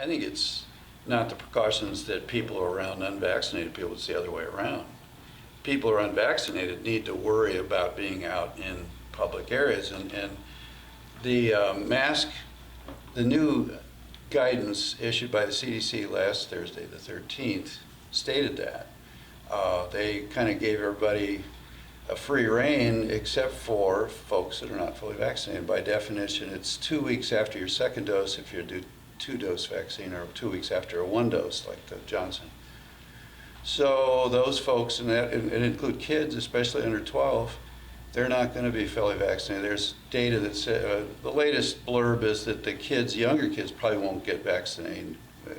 I think it's not the precautions that people around unvaccinated people, it's the other way around. People who are unvaccinated need to worry about being out in public areas, and the mask, the new guidance issued by the CDC last Thursday, the 13th, stated that. They kind of gave everybody a free rein except for folks that are not fully vaccinated. By definition, it's 2 weeks after your second dose if you do 2-dose vaccine, or 2 weeks after a 1-dose like the Johnson. So those folks, and that and include kids, especially under 12, they're not going to be fully vaccinated. There's data that says, the latest blurb is that the kids, younger kids, probably won't get vaccinated,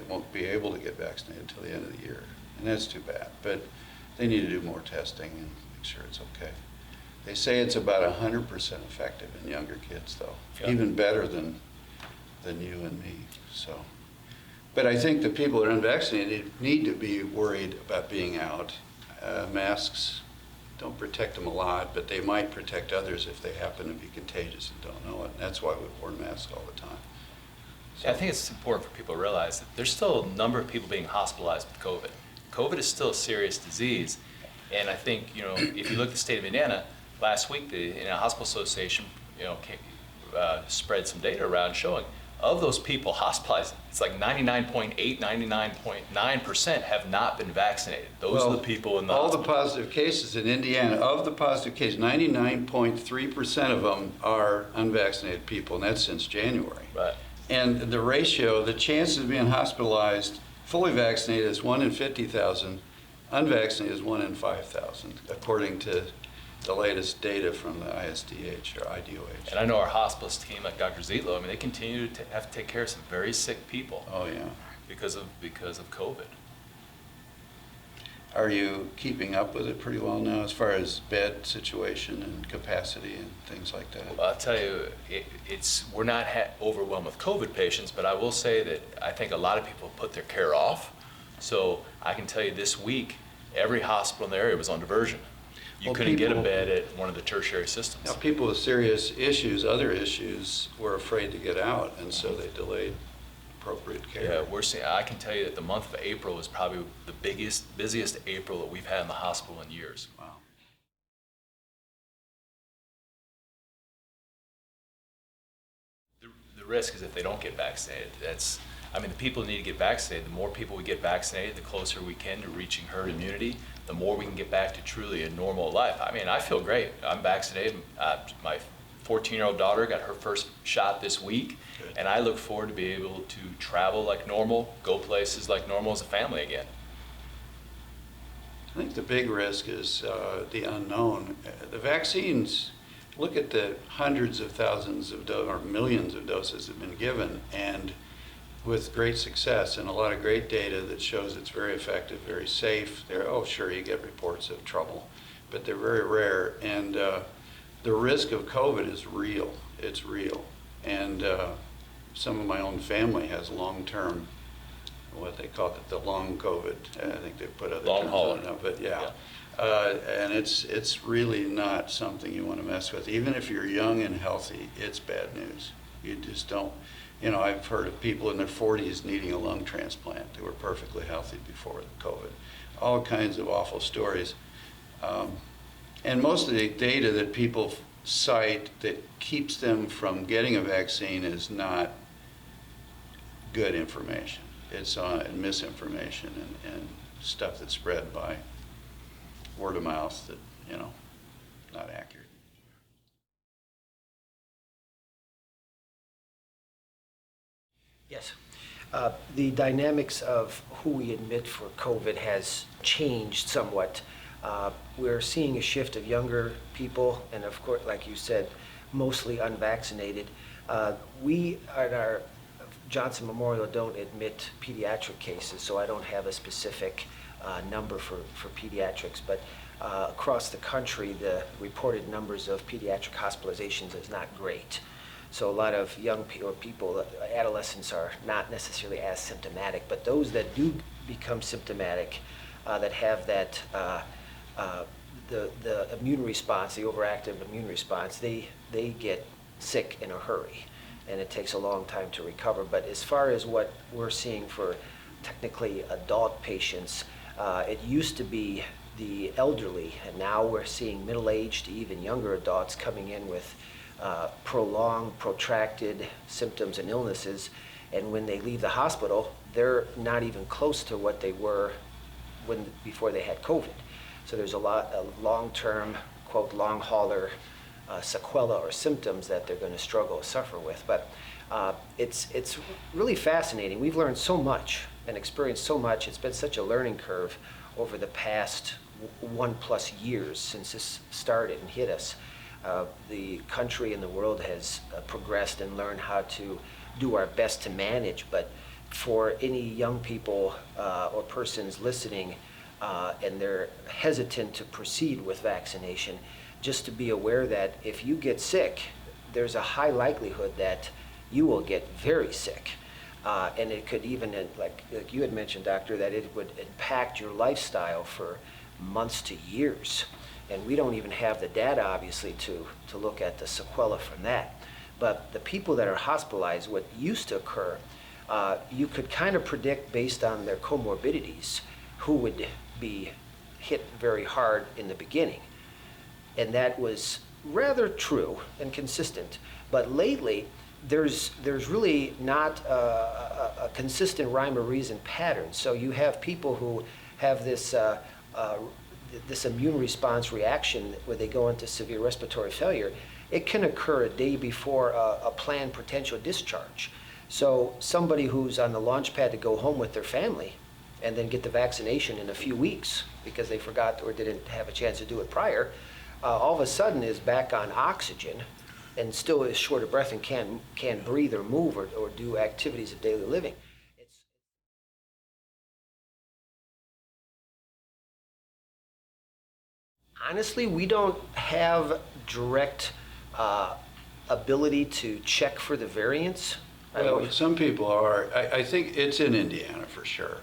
won't be able to get vaccinated until the end of the year. And that's too bad. But they need to do more testing and make sure it's okay. They say it's about 100% effective in younger kids, though. Yeah. Even better than you and me. So, but I think the people that are unvaccinated need to be worried about being out. Masks don't protect them a lot, but they might protect others if they happen to be contagious and don't know it. And that's why we've worn masks all the time. So. Yeah, I think it's important for people to realize that there's still a number of people being hospitalized with COVID. COVID is still a serious disease, and I think, if you look at the state of Indiana, last week the Indiana Hospital Association, spread some data around showing of those people hospitalized, it's like 99.8, 99.9% have not been vaccinated. Those are the people in the hospital. The positive cases in Indiana, of the positive cases, 99.3% of them are unvaccinated people, and that's since January. Right. And the ratio, the chances of being hospitalized, fully vaccinated is 1 in 50,000, unvaccinated is 1 in 5,000, according to the latest data from the ISDH or IDOH. And I know our hospice team, like Dr. Zietlow, they continue to have to take care of some very sick people. Oh yeah. Because of COVID. Are you keeping up with it pretty well now as far as bed situation and capacity and things like that? Well, I'll tell you, we're not overwhelmed with COVID patients, but I will say that I think a lot of people put their care off. So I can tell you this week, every hospital in the area was on diversion. You couldn't get a bed at one of the tertiary systems. Now, people with serious issues, other issues, were afraid to get out, and so they delayed appropriate care. Yeah, I can tell you that the month of April was probably the busiest April that we've had in the hospital in years. Wow. The risk is if they don't get vaccinated. The people need to get vaccinated. The more people we get vaccinated, the closer we can to reaching herd immunity, the more we can get back to truly a normal life. I feel great. I'm vaccinated. My 14-year-old daughter got her first shot this week. Good. And I look forward to being able to travel like normal, go places like normal as a family again. I think the big risk is the unknown. The vaccines, look at the hundreds of thousands of or millions of doses that have been given, and with great success and a lot of great data that shows it's very effective, very safe. Sure, you get reports of trouble, but they're very rare. And the risk of COVID is real. It's real. And some of my own family has long-term, what they call it, the long COVID. I think they put other long terms haul. on it now, but yeah. And it's really not something you want to mess with. Even if you're young and healthy, it's bad news. You just don't. I've heard of people in their 40s needing a lung transplant who were perfectly healthy before the COVID. All kinds of awful stories. And most of the data that people cite that keeps them from getting a vaccine is not good information. It's misinformation and stuff that's spread by word of mouth that, not accurate. Yes. The dynamics of who we admit for COVID has changed somewhat. We're seeing a shift of younger people, and of course, like you said, mostly unvaccinated. We at our Johnson Memorial don't admit pediatric cases, so I don't have a specific number for pediatrics, but across the country, the reported numbers of pediatric hospitalizations is not great. So a lot of young people, adolescents, are not necessarily as symptomatic, but those that do become symptomatic, that have that the immune response, the overactive immune response, they get sick in a hurry. and it takes a long time to recover. But as far as what we're seeing for technically adult patients, it used to be the elderly, and now we're seeing middle-aged to even younger adults coming in with prolonged, protracted symptoms and illnesses. And when they leave the hospital, they're not even close to what they were before they had COVID. So there's a lot of long-term, quote, long hauler sequela or symptoms that they're going to struggle or suffer with. But it's really fascinating. We've learned so much and experienced so much. It's been such a learning curve over the past 1+ years since this started and hit us. The country and the world has progressed and learned how to do our best to manage. But for any young people or persons listening and they're hesitant to proceed with vaccination, just to be aware that if you get sick, there's a high likelihood that you will get very sick. And it could even, like you had mentioned, doctor, that it would impact your lifestyle for months to years. And we don't even have the data, obviously, to look at the sequela from that. But the people that are hospitalized, what used to occur, you could kind of predict based on their comorbidities who would be hit very hard in the beginning. And that was rather true and consistent. But lately, there's really not a consistent rhyme or reason pattern. So you have people who have this immune response reaction where they go into severe respiratory failure. It can occur a day before a planned potential discharge. So somebody who's on the launch pad to go home with their family and then get the vaccination in a few weeks because they forgot or didn't have a chance to do it prior, all of a sudden is back on oxygen and still is short of breath and can't breathe or move or do activities of daily living. Honestly, we don't have direct ability to check for the variants. Well, some people are. I think it's in Indiana for sure.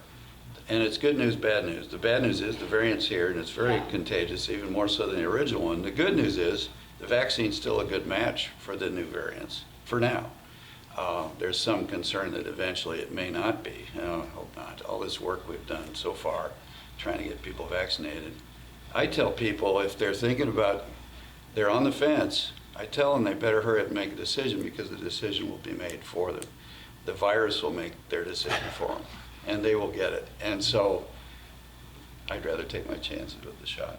And it's good news, bad news. The bad news is the variant's here and it's very contagious, even more so than the original one. The good news is the vaccine's still a good match for the new variants, for now. There's some concern that eventually it may not be. I hope not. All this work we've done so far trying to get people vaccinated. I tell people if they're thinking about, they're on the fence, I tell them they better hurry up and make a decision because the decision will be made for them. The virus will make their decision for them and they will get it. And so I'd rather take my chances with the shot.